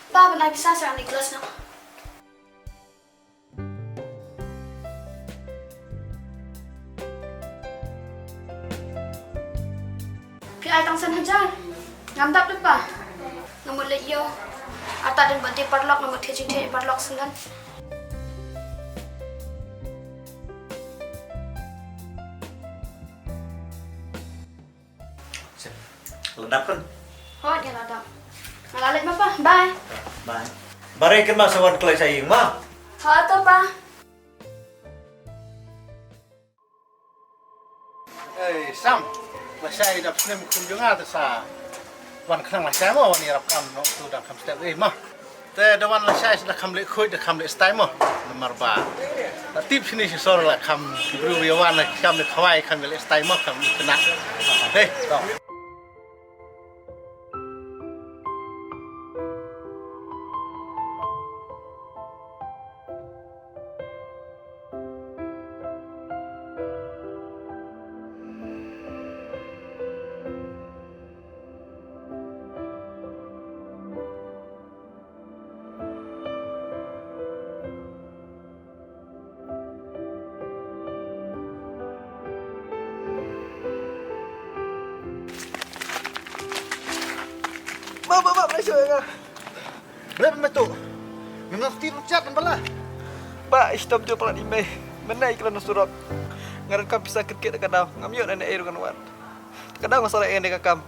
Pa, benay bisa sa Nicholas na. Pi ay tang san hajar. Ngamdap din pa. Namulit yo. Ata din banti parlok namut hijing parlok sengan. Ledap kan? Oh, dia ladap. Malalit mo pa. Bye. Bye. Baray kan mas sawan kelai sayang ma. Ha, ato pa. Sam, masai dap sini kunjung ada sa. Wan kenang masai mo wan irap kam no tu dak kam step mah. Te dawan masai sudah kam le khoi dak kam le style mo. Nomor ba. Tip sini si sor la kam bru yawan la kam le khawai kam le style mo kam kena. Hei, tong. Ba, Malaysia nga. Lep metu. Memang tiru chat dan bala. Ba, stop jo pala ime. Menai kena surat. Ngaran kam bisa kerket kadang. Ngamyo na air kan wan. Kadang masalah ene ka kam.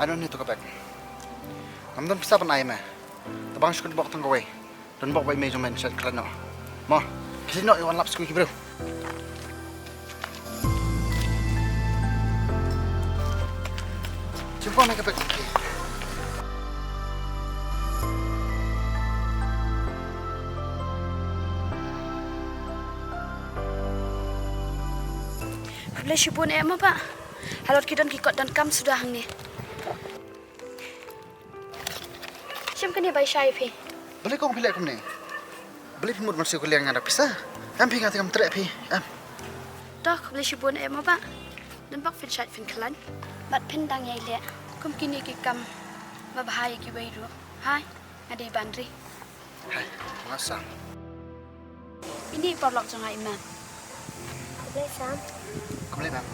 Ano ni to kapek. Namdan bisa pan ay me. Tabang skut bok tang gawai. Dan bok bay mejo men chat klano. Mo. Kasi no iwan laps ko bro. Coba nak kapek. Boleh sibun mo pa. Halot kidon kikot dan kam sudah hang ni. Siam kan dia bai syai pi. Boleh kau pilih aku ni. Boleh pimut masih kuliah ngadak pisah. Am pi ngati kam trek pi. Am. Tok boleh sibun mo pa. Dan bak fit syai fin kelan. Bat pin dang yai le. Kum kini ki kam mabahaya ki wairu. Hai, ngadi bandri. Hai, masa. Ini porlok jangan imam. Boleh Sam. Kau boleh mam.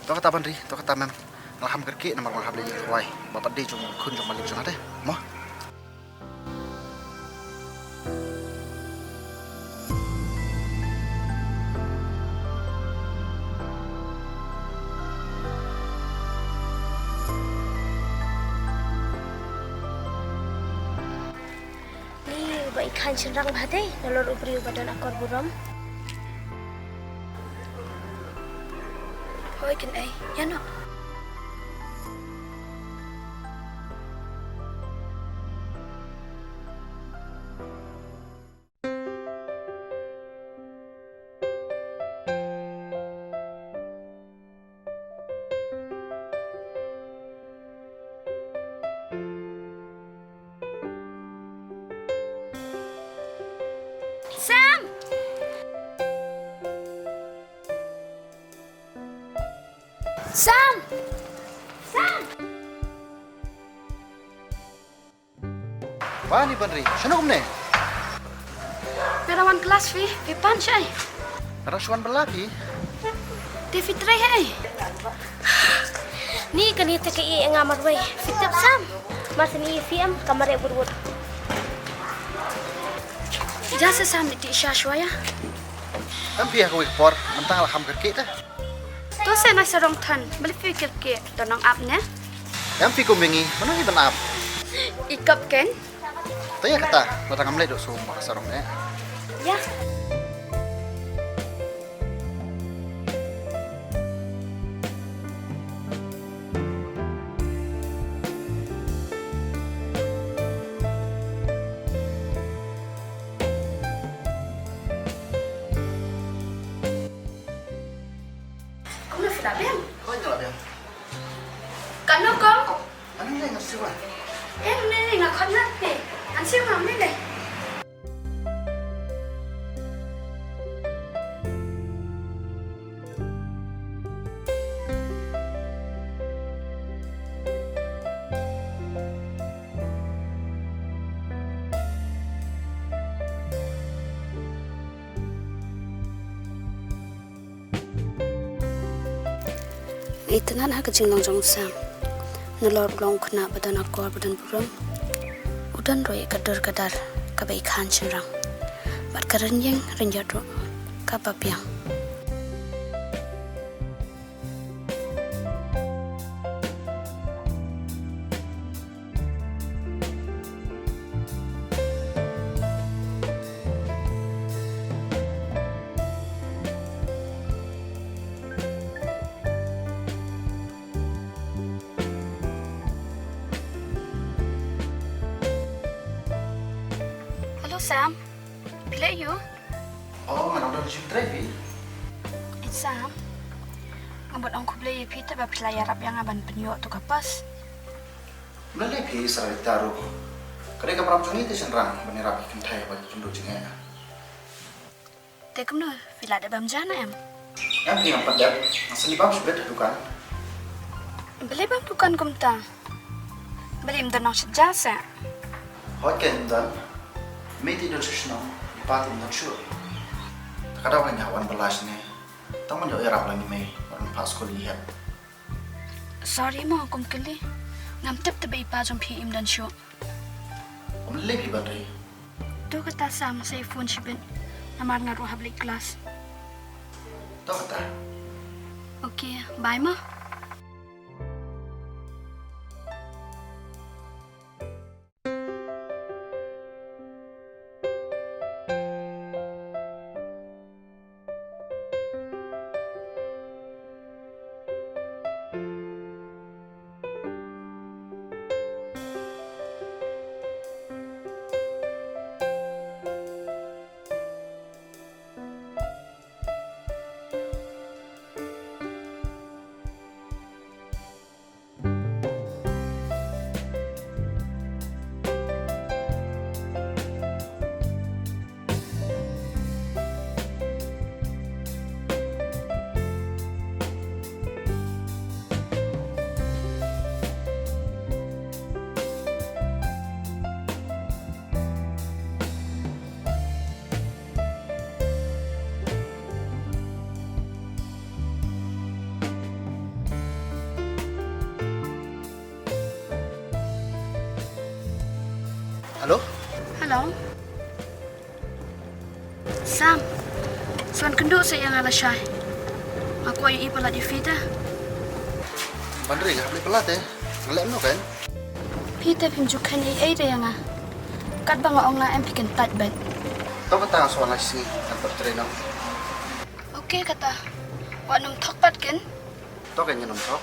Tuh kata bandri, tuh kata mam. Alham kerki nama orang habli wai. Bapak dia cuma kun cuma balik sana deh. Mau? Ikan cenderang badai, nalor ubri badan akor buram. Hoi kan ai, ya no. Sam! Sam! Sam! Wah ni bandri. Sana kum ni. Perawan kelas fi, pipan syai. Rasuan berlaki. Di fitrai hai. Ni kan itu ke i ngamar wei. Fitap Sam. Masa ni FM kamar e burut. Jasa Sam di syashwa ya. Am pi aku ikpor. Mentang alham kerki dah. Tu saya nak serong tan, beli fikir ke donong up ne. Am pi kumbingi. Mana ni benap? Ikap ken. Tanya kata. Batang amlet dok semua sarong ni. Ya. Bem, Kau jalan dia. kan kong. Ano ni ngasih wah? Ni ngak kon nak ni. An siu mam ni le. Itengan ha kecing long jong sam. Nelor long kena badan akor badan burung. Udan roy kadar kadar kabai khan cenrang. Bat karen yang renjado kapapiang. Hello Sam, bila you? Oh, mana udah jam drive? It's Sam. Ngabot ang kublay pita ba pilayarap yang aban penyo tu kapas. Mulai pi sarai taruh. Kadai kapram jungi tu senrang menirapi kentai bagi jundu jengnya. Tekum no, vila da bamjana em. Yang pi yang padat, asli bab sudah dukan. Beli bam dukan kumta. Beli mda nang sejasa. Hoiken dan meti do susno ipati dan sure. Takada wanya wan belas ne. Taman yo erap lagi me orang pas kuliah. Sorry mo kum kali. Ngam tep tebe ipa jom pi im dan syo. Om lebih badai. Tu kata Sam sa phone shibin. Namar ngaru habli kelas. Tahu kata. Okay, bye ma. Halo? Hello. Sam. Swan kendo sa yang ala syai. Aku ay ipala di fita. Bandri nggak beli pelat ya? Ngelem no kan? Pita pimjukan ay da yang ah. Kat bang ong la em pikan tat bed. Tahu kata soal nasi kantor trainer. Okay kata. Wa num thok pat ken. Tahu kan nyenum tok?